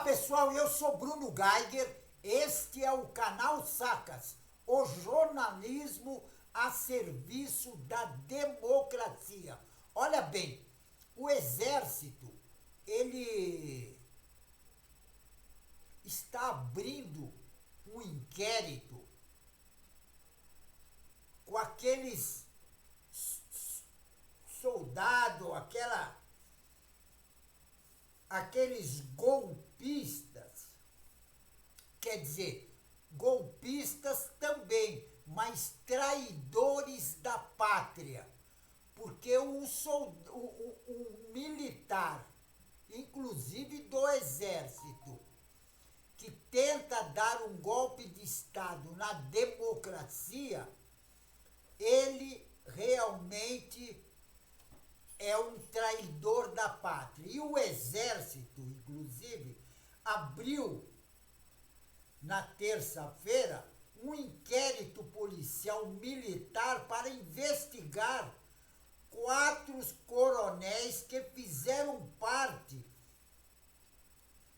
pessoal, eu sou Bruno Geiger, este é o canal Sacas, o jornalismo a serviço da democracia. Olha bem, o Exército, ele está abrindo um inquérito com aqueles soldados, aqueles golpistas, quer dizer, golpistas também, mas traidores da pátria, porque um militar, inclusive do Exército, que tenta dar um golpe de Estado na democracia, ele realmente é um traidor da pátria. E o Exército, inclusive, abriu na terça-feira um inquérito policial militar para investigar 4 coronéis que fizeram parte,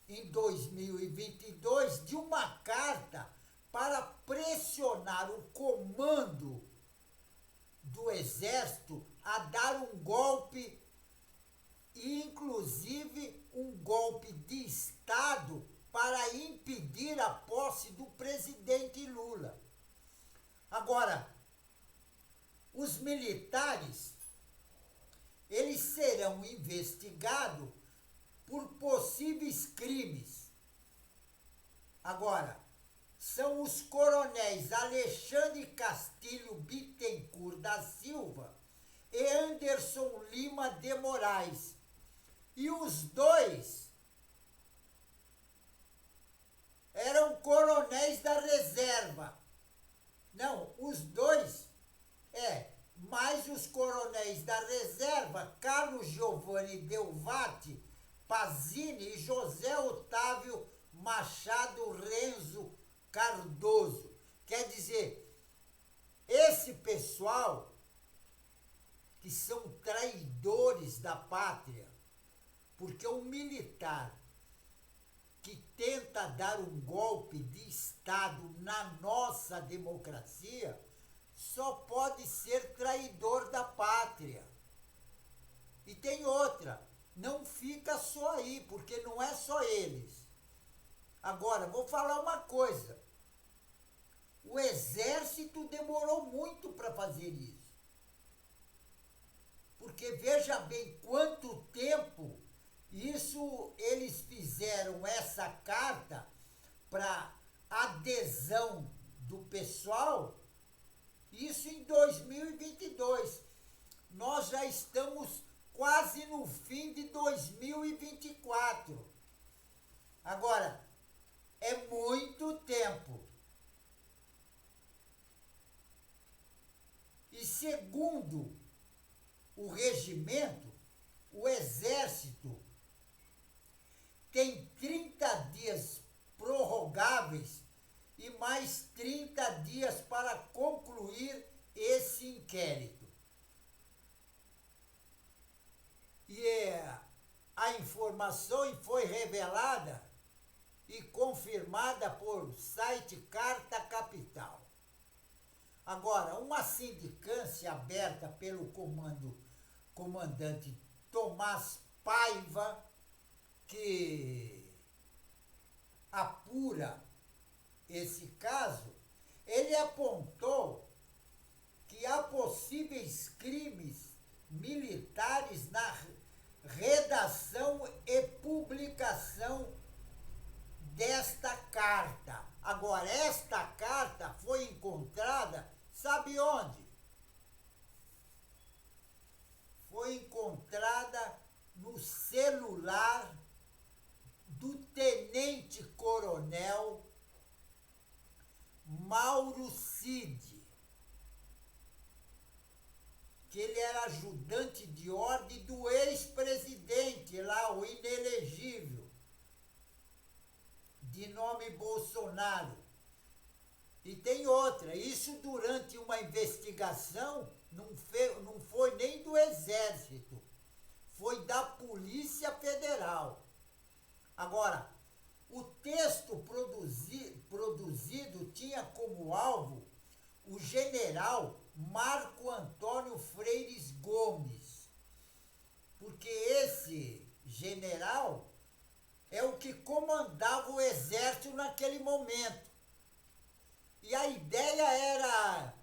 em 2022, de uma carta para pressionar o comando do Exército a dar um golpe, inclusive um golpe de Estado, para impedir a posse do presidente Lula. Agora, os militares, eles serão investigados por possíveis crimes. Agora, são os coronéis Alexandre Castilho Bittencourt da Silva e Anderson Lima de Moraes. E os dois eram coronéis da reserva. Não, os dois, mais os coronéis da reserva, Carlos Giovanni Delvatti Pazini e José Otávio Machado Renzo Cardoso. Quer dizer, esse pessoal que são traidores da pátria, porque um militar que tenta dar um golpe de Estado na nossa democracia só pode ser traidor da pátria. E tem outra, não fica só aí, porque não é só eles. Agora, vou falar uma coisa. O Exército demorou muito para fazer isso. Porque veja bem quanto tempo eles fizeram essa carta para adesão do pessoal, isso em 2022. Nós já estamos quase no fim de 2024. Agora, é muito tempo. E segundo o regimento, o Exército tem 30 dias prorrogáveis e mais 30 dias para concluir esse inquérito. E a informação foi revelada e confirmada por site Carta Capital. Agora, uma sindicância aberta pelo comandante Tomás Paiva, que apura esse caso, ele apontou que há possíveis crimes militares na redação e publicação desta carta. Agora, esta carta foi encontrada, sabe onde? Foi encontrada no celular do tenente-coronel Mauro Cid, que ele era ajudante de ordem do ex-presidente lá, o inelegível, de nome Bolsonaro. E tem outra, isso durante uma investigação não foi nem do Exército, foi da Polícia Federal. Agora, O texto produzido tinha como alvo o general Marco Antônio Freires Gomes, porque esse general é o que comandava o exército naquele momento. E a ideia era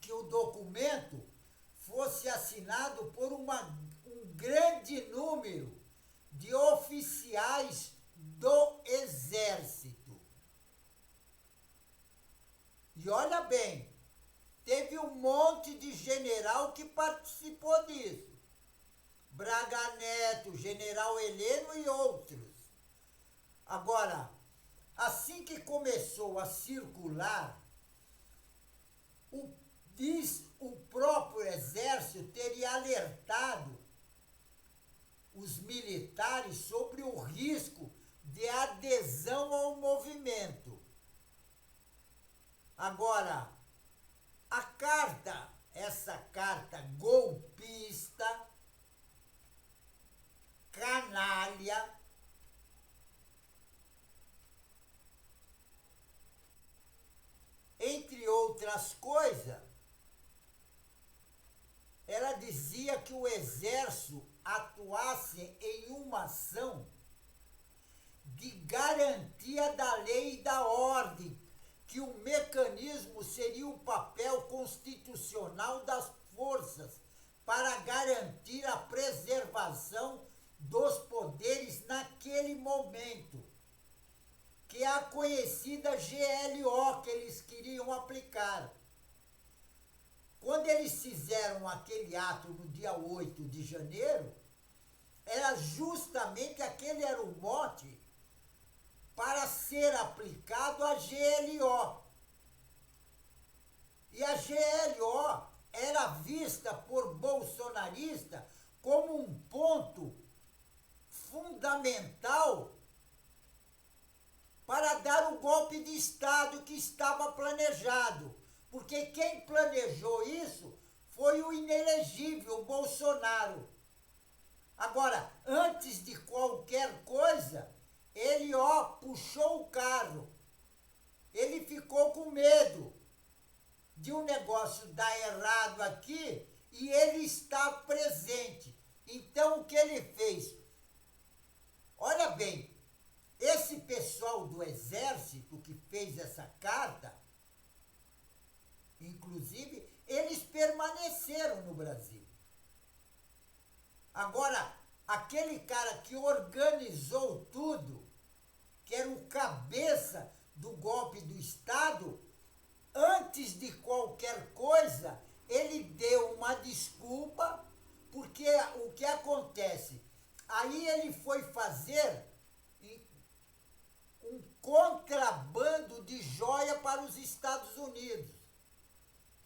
que o documento fosse assinado por um grande número de oficiais do exército. E olha bem, teve um monte de general que participou disso. Braga Neto, General Heleno e outros. Agora, assim que começou a circular, o próprio exército teria alertado os militares sobre o risco de adesão ao movimento. Agora, essa carta golpista, canalha, entre outras coisas, ela dizia que o exército atuasse em uma ação de garantia da lei e da ordem, que o mecanismo seria o papel constitucional das forças para garantir a preservação dos poderes naquele momento, que é a conhecida GLO que eles queriam aplicar. Quando eles fizeram aquele ato no dia 8 de janeiro, era justamente aquele era o mote para ser aplicado a GLO. E a GLO era vista por bolsonarista como um ponto fundamental para dar o golpe de Estado que estava planejado. Porque quem planejou isso foi o inelegível Bolsonaro. Agora, antes de qualquer coisa, ele puxou o carro. Ele ficou com medo de um negócio dar errado aqui e ele está presente. Então, o que ele fez? Olha bem, esse pessoal do exército que fez essa carta, inclusive, eles permaneceram no Brasil. Agora, aquele cara que organizou tudo, que era o cabeça do golpe do Estado, antes de qualquer coisa, ele deu uma desculpa, porque o que acontece? Aí ele foi fazer um contrabando de joia para os Estados Unidos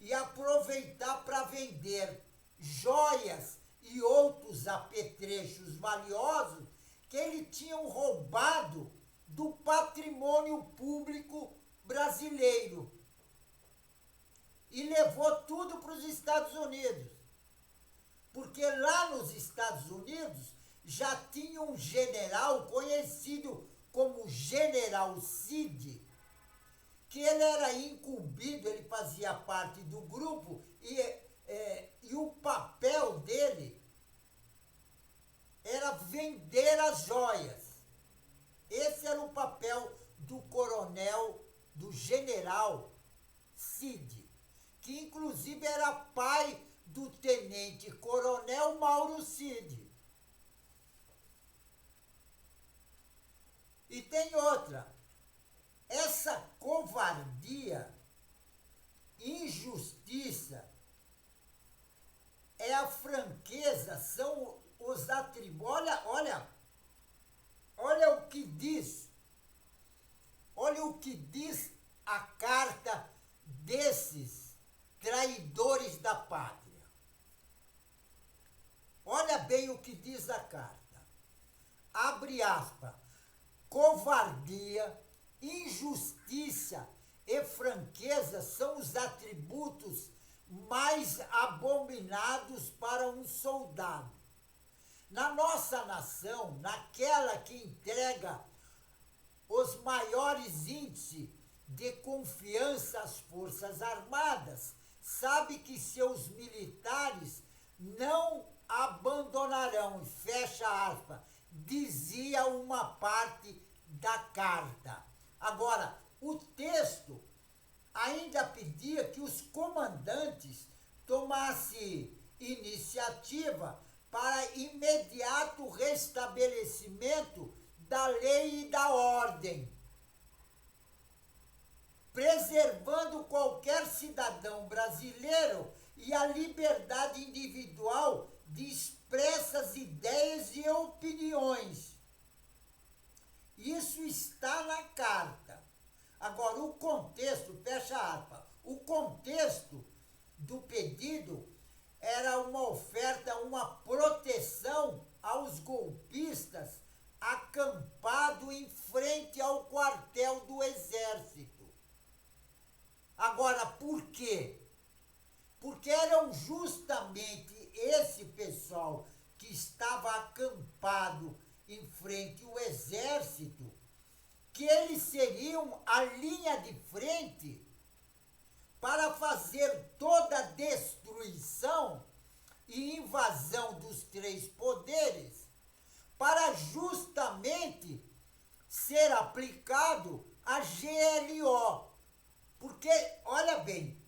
e aproveitar para vender joias e outros apetrechos valiosos que ele tinham roubado do patrimônio público brasileiro. E levou tudo para os Estados Unidos. Porque lá nos Estados Unidos já tinha um general conhecido como General Cid, que ele era incumbido, ele fazia parte do grupo e o papel dele era vender as joias. Esse era o papel do coronel, do general Cid, que inclusive era pai do tenente-coronel Mauro Cid. E tem outra. Essa covardia, injustiça, é a franqueza, são os atributos. Olha o que diz. Olha o que diz a carta desses traidores da pátria. Olha bem o que diz a carta. Abre aspas. Covardia, injustiça e franqueza são os atributos mais abominados para um soldado. Na nossa nação, naquela que entrega os maiores índices de confiança às Forças Armadas, sabe que seus militares não abandonarão, fecha aspas, dizia uma parte da carta. Agora, o texto ainda pedia que os comandantes tomassem iniciativa para imediato restabelecimento da lei e da ordem, preservando qualquer cidadão brasileiro e a liberdade individual de expressas ideias e opiniões. Isso está na carta. Agora, o contexto, fecha aspas, o contexto do pedido era uma oferta, uma proteção aos golpistas acampados em frente ao quartel do Exército. Agora, por quê? Porque eram justamente esse pessoal que estava acampado em frente ao Exército, que eles seriam a linha de frente para fazer toda a destruição e invasão dos três poderes, para justamente ser aplicado a GLO. Porque, olha bem,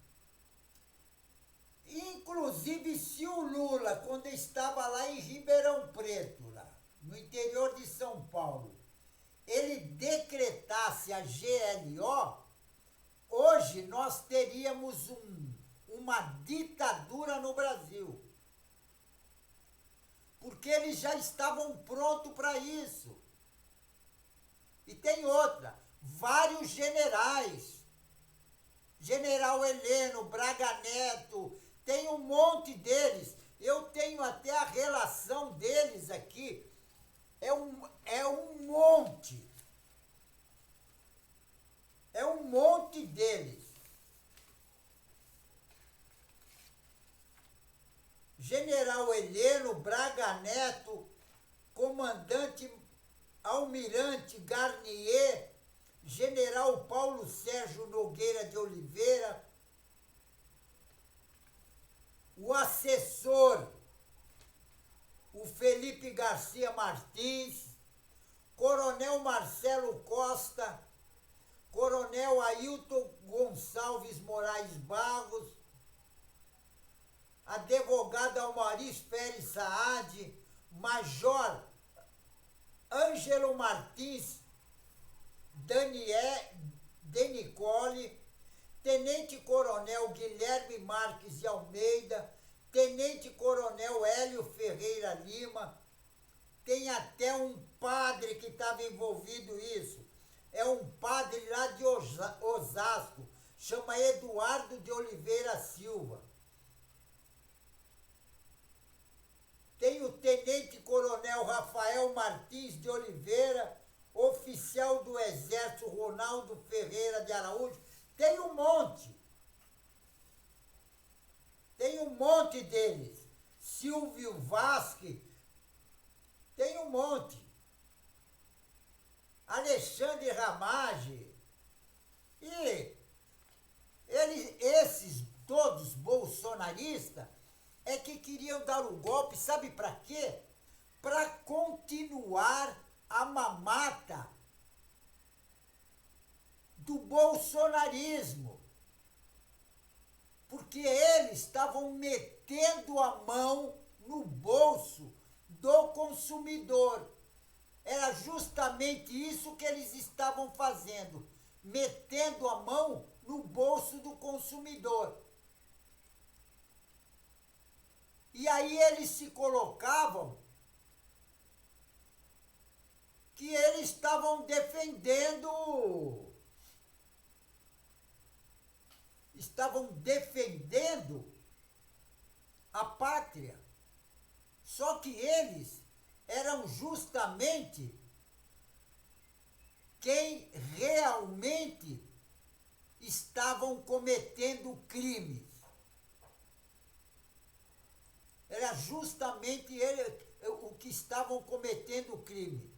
inclusive se o Lula, quando estava lá em Ribeirão Preto, lá, no interior de São Paulo, ele decretasse a GLO, hoje nós teríamos uma ditadura no Brasil. Porque eles já estavam prontos para isso. E tem outra, vários generais, General Heleno, Braga Neto, tem um monte deles. Eu tenho até a relação deles aqui. É um monte. É um monte deles. General Heleno, Braga Neto, comandante Almirante Garnier, General Paulo Sérgio Nogueira de Oliveira, o assessor, o Felipe Garcia Martins, Coronel Marcelo Costa, Coronel Ailton Gonçalves Moraes Barros, advogado Almaris Pérez Saad, Major Ângelo Martins Denicole, Tenente Coronel Guilherme Marques de Almeida, Tenente Coronel Hélio Ferreira Lima, tem até um padre que estava envolvido nisso, é um padre lá de Osasco, chama Eduardo de Oliveira Silva. Tem o Tenente Coronel Rafael Martins de Oliveira, oficial do Exército Ronaldo Ferreira de Araújo. Tem um monte. Tem um monte deles. Silvio Vasque. Tem um monte. Alexandre Ramage. E esses todos bolsonaristas é que queriam dar o golpe, sabe para quê? Para continuar a mamata do bolsonarismo. Porque eles estavam metendo a mão no bolso do consumidor. Era justamente isso que eles estavam fazendo, metendo a mão no bolso do consumidor. E aí eles se colocavam que eles estavam defendendo a pátria. Só que eles eram justamente quem realmente estavam cometendo crimes. Era justamente ele, o que estavam cometendo o crime.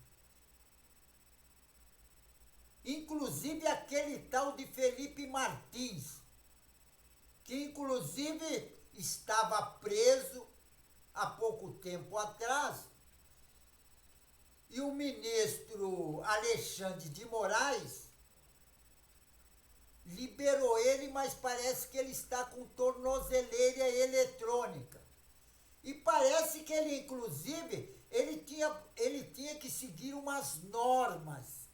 inclusive aquele tal de Felipe Martins, que inclusive estava preso há pouco tempo atrás, e o ministro Alexandre de Moraes liberou ele, mas parece que ele está com tornozeleira eletrônica. E parece que ele, inclusive, ele tinha que seguir umas normas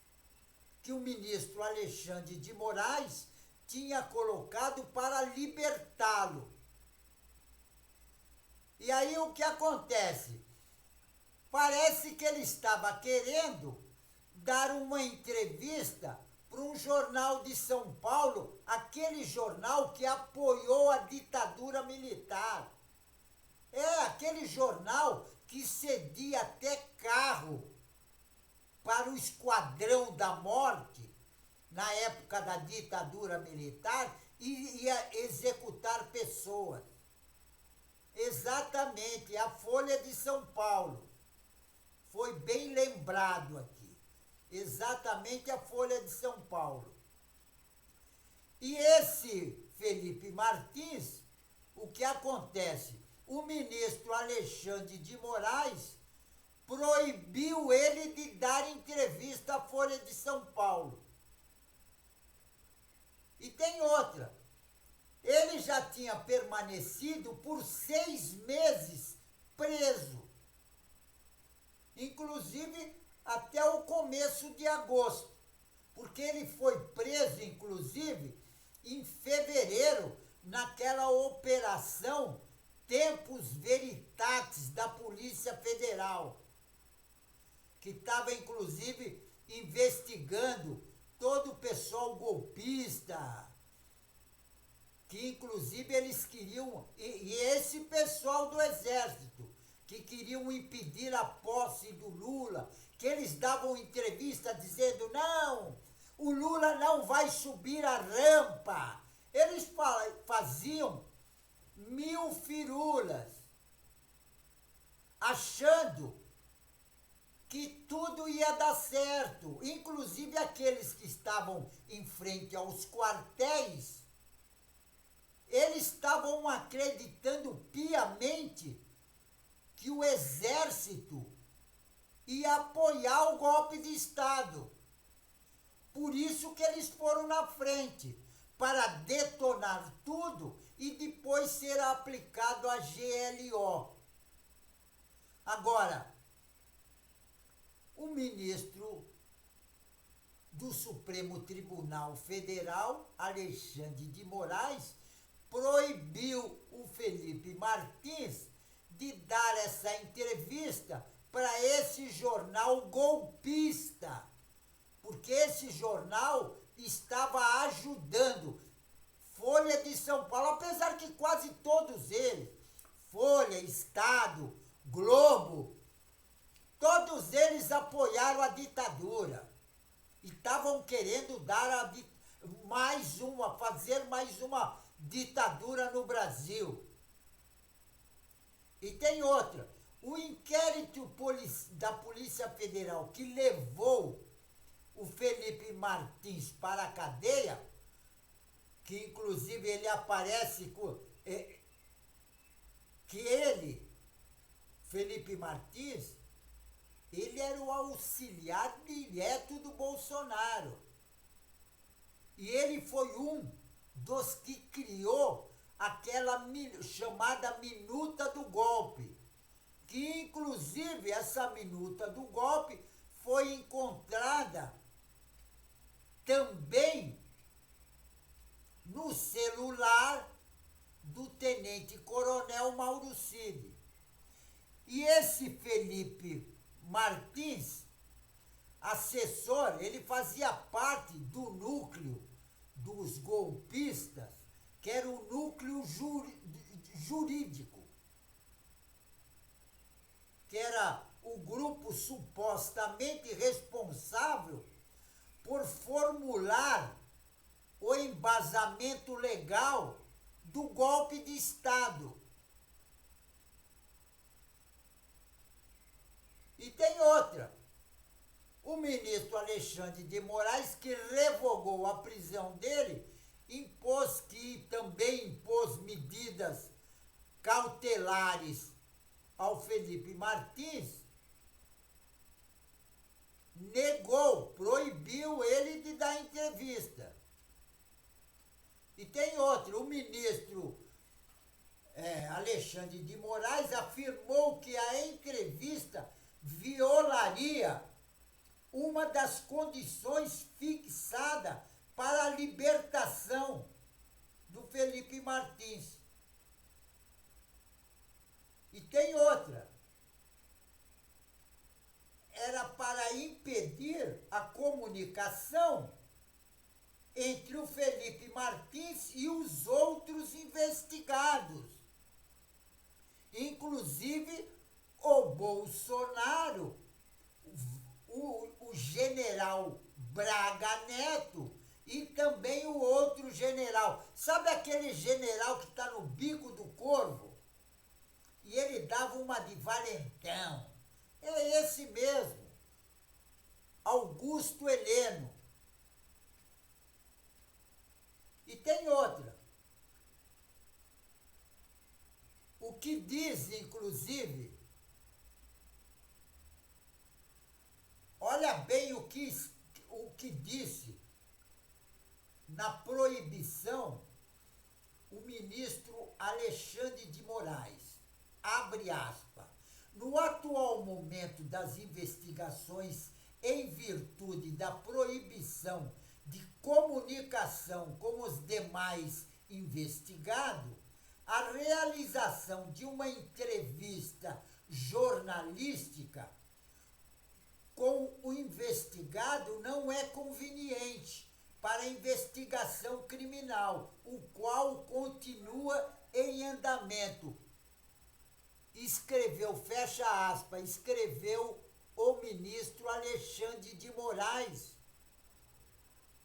que o ministro Alexandre de Moraes tinha colocado para libertá-lo. E aí o que acontece? Parece que ele estava querendo dar uma entrevista para um jornal de São Paulo, aquele jornal que apoiou a ditadura militar. É aquele jornal que cedia até carro para o Esquadrão da Morte, na época da ditadura militar, e ia executar pessoas. Exatamente, a Folha de São Paulo. Foi bem lembrado aqui. Exatamente a Folha de São Paulo. E esse Felipe Martins, o que acontece? O ministro Alexandre de Moraes proibiu ele de dar entrevista à Folha de São Paulo. E tem outra. Ele já tinha permanecido por 6 meses preso. Inclusive até o começo de agosto. Porque ele foi preso, inclusive, em fevereiro, naquela operação Tempus Veritatis da Polícia Federal, que estava, inclusive, investigando todo o pessoal golpista, que, inclusive, eles queriam, e esse pessoal do Exército, que queriam impedir a posse do Lula, que eles davam entrevista dizendo, não, o Lula não vai subir a rampa. Eles faziam 1000 firulas, achando que tudo ia dar certo. Inclusive aqueles que estavam em frente aos quartéis, eles estavam acreditando piamente que o Exército ia apoiar o golpe de Estado. Por isso que eles foram na frente, para detonar tudo e depois ser aplicado a GLO. Agora, o ministro do Supremo Tribunal Federal, Alexandre de Moraes, proibiu o Felipe Martins de dar essa entrevista para esse jornal golpista, porque esse jornal estava ajudando Folha de São Paulo, apesar que quase todos eles, Folha, Estado, Globo, todos eles apoiaram a ditadura e estavam querendo dar fazer mais uma ditadura no Brasil. E tem outra, o inquérito da Polícia Federal que levou o Felipe Martins para a cadeia, que inclusive ele aparece que ele, Felipe Martins, ele era o auxiliar direto do Bolsonaro. E ele foi um dos que criou aquela chamada minuta do golpe, que inclusive essa minuta do golpe foi encontrada também no celular do tenente-coronel Mauro Cid. E esse Felipe Martins, assessor, ele fazia parte do núcleo dos golpistas, que era o núcleo jurídico, que era o grupo supostamente responsável por formular o embasamento legal do golpe de Estado. E tem outra. O ministro Alexandre de Moraes, que revogou a prisão dele, também impôs medidas cautelares ao Felipe Martins, negou, proibiu ele de dar entrevista. E tem outro, o ministro Alexandre de Moraes afirmou que a entrevista violaria uma das condições fixadas para a libertação do Felipe Martins. E tem outra. Era para impedir a comunicação entre o Felipe Martins e os outros investigados. Inclusive o Bolsonaro, o general Braga Neto e também o outro general. Sabe aquele general que está no bico do corvo? E ele dava uma de valentão. É esse mesmo, Augusto Heleno. E tem outra. O que diz, inclusive, olha bem o que disse na proibição o ministro Alexandre de Moraes. Abre aspas. No atual momento das investigações em virtude da proibição de comunicação com os demais investigados, a realização de uma entrevista jornalística com o investigado não é conveniente para a investigação criminal, o qual continua em andamento. Escreveu, fecha aspas, escreveu o ministro Alexandre de Moraes,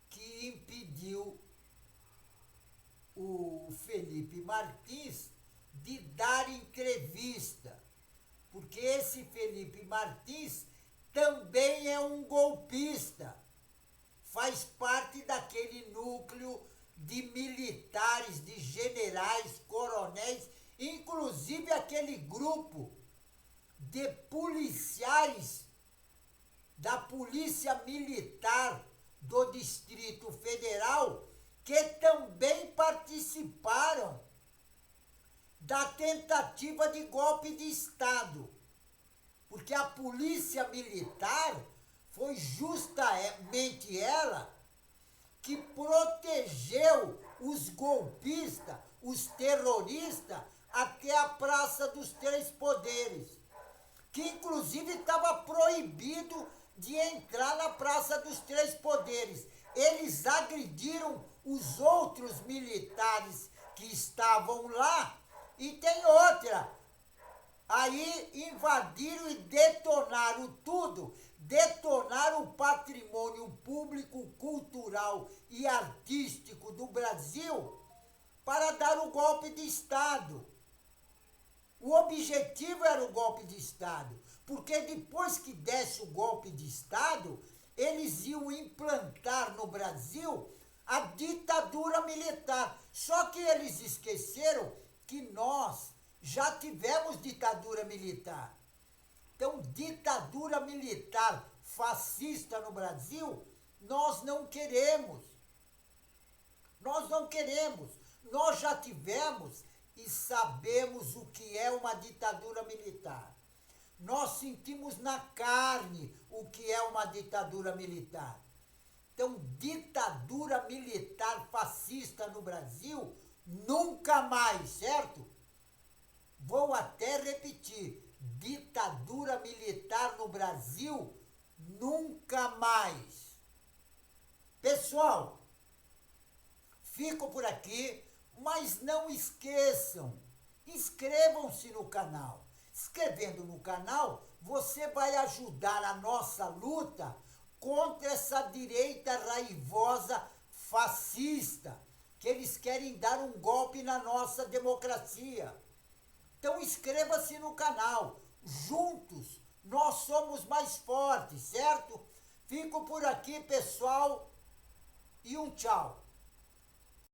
que impediu o Felipe Martins de dar entrevista, porque esse Felipe Martins também é um golpista, faz parte daquele núcleo de militares, de generais, coronéis, inclusive aquele grupo de policiais da Polícia Militar do Distrito Federal, que também participaram da tentativa de golpe de Estado. Porque a Polícia Militar foi justamente ela que protegeu os golpistas, os terroristas, até a Praça dos Três Poderes, que inclusive estava proibido de entrar na Praça dos Três Poderes. Eles agrediram os outros militares que estavam lá. E tem outra. Aí invadiram e detonaram tudo. Detonaram o patrimônio público, cultural e artístico do Brasil para dar o golpe de Estado. O objetivo era o golpe de Estado, porque depois que desse o golpe de Estado, eles iam implantar no Brasil a ditadura militar. Só que eles esqueceram que nós já tivemos ditadura militar. Então, ditadura militar fascista no Brasil, nós não queremos. Nós não queremos. Nós já tivemos e sabemos o que é uma ditadura militar. Nós sentimos na carne o que é uma ditadura militar. Então, ditadura militar fascista no Brasil, nunca mais, certo? Vou até repetir. Ditadura militar no Brasil, nunca mais. Pessoal, fico por aqui, mas não esqueçam, inscrevam-se no canal. Inscrevendo no canal, você vai ajudar a nossa luta contra essa direita raivosa fascista, que eles querem dar um golpe na nossa democracia. Então inscreva-se no canal. Juntos nós somos mais fortes, certo? Fico por aqui, pessoal, e um tchau.